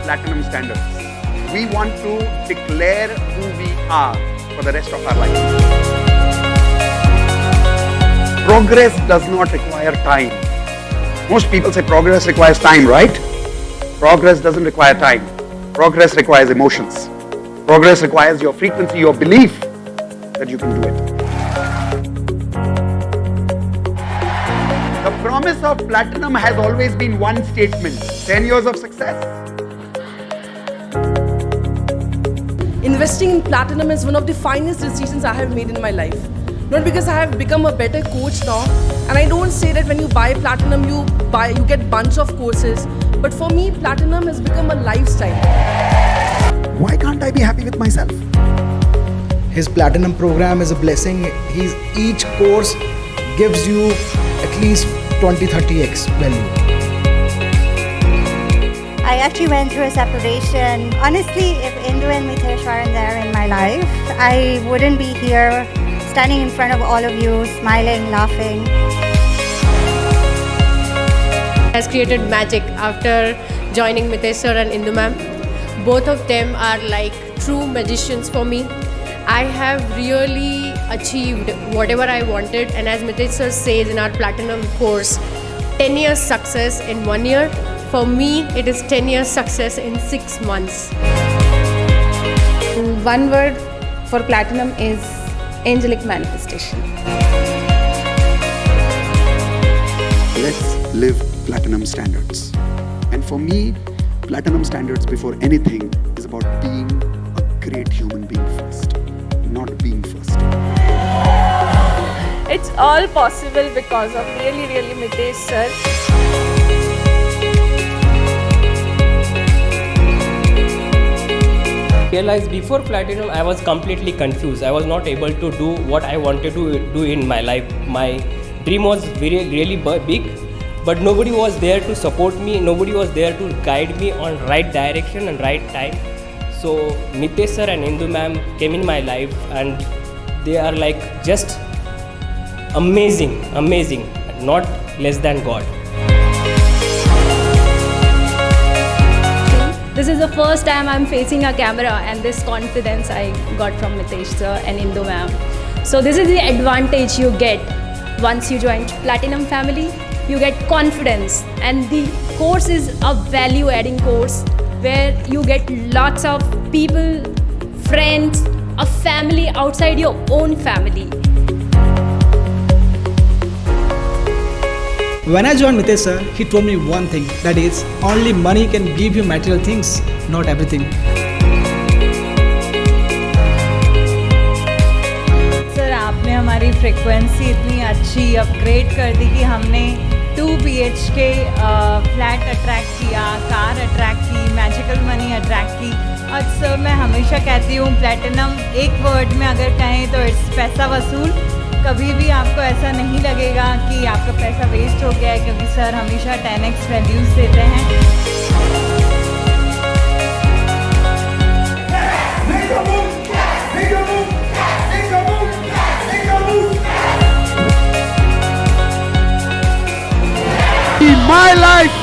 platinum standards. We want to declare who we are for the rest of our life. Progress does not require time. Most people say progress requires time, right? Progress doesn't require time. Progress requires emotions. Progress requires your frequency, your belief that you can do it. The promise of platinum has always been one statement: 10 years of success. Investing in platinum is one of the finest decisions I have made in my life. Not because I have become a better coach now, and I don't say that when you buy platinum you get bunch of courses, but for me platinum has become a lifestyle. Why can't I be happy with myself? His platinum program is a blessing. Each course gives you at least 20-30x value. I actually went through a separation. Honestly, if Indu and Mitesh weren't there in my life, I wouldn't be here standing in front of all of you, smiling, laughing. Has created magic after joining Mitesh sir and Indu ma'am. Both of them are like true magicians for me. I have really achieved whatever I wanted, and as Mitesh sir says in our platinum course, 10 years success in 1 year. For me, it is 10 years success in 6 months. One word for platinum is angelic manifestation. Let's live platinum standards. And for me, platinum standards before anything is about being a great human being first, not being first. It's all possible because of really Mitesh sir. Realized before platinum I was completely confused. I was not able to do what I wanted to do in my life. My dream was really big, but nobody was there to support me. Nobody was there to guide me on right direction and right time. So Mitesh sir and Indu ma'am came in my life, and they are like just amazing, not less than God. This is the first time I'm facing a camera, and this confidence I got from Mitesh sir and Indu ma'am. So this is the advantage you get once you join Platinum family. You get confidence, and the course is a value adding course where you get lots of people, friends, a family outside your own family. When I joined Mitesh sir, he told me one thing, that is, only money can give you material things, not everything. Sir आपने हमारी frequency इतनी अच्छी upgrade कर दी कि हमने 2 BHK flat attract किया, car attract की, magical money attract की। और सर मैं हमेशा कहती हूँ प्लैटिनम एक वर्ड में अगर कहें तो इट्स पैसा वसूल। कभी भी आपको ऐसा नहीं लगेगा कि आपका पैसा वेस्ट हो गया है, क्योंकि सर हमेशा 10x वैल्यूज़ देते हैं। My life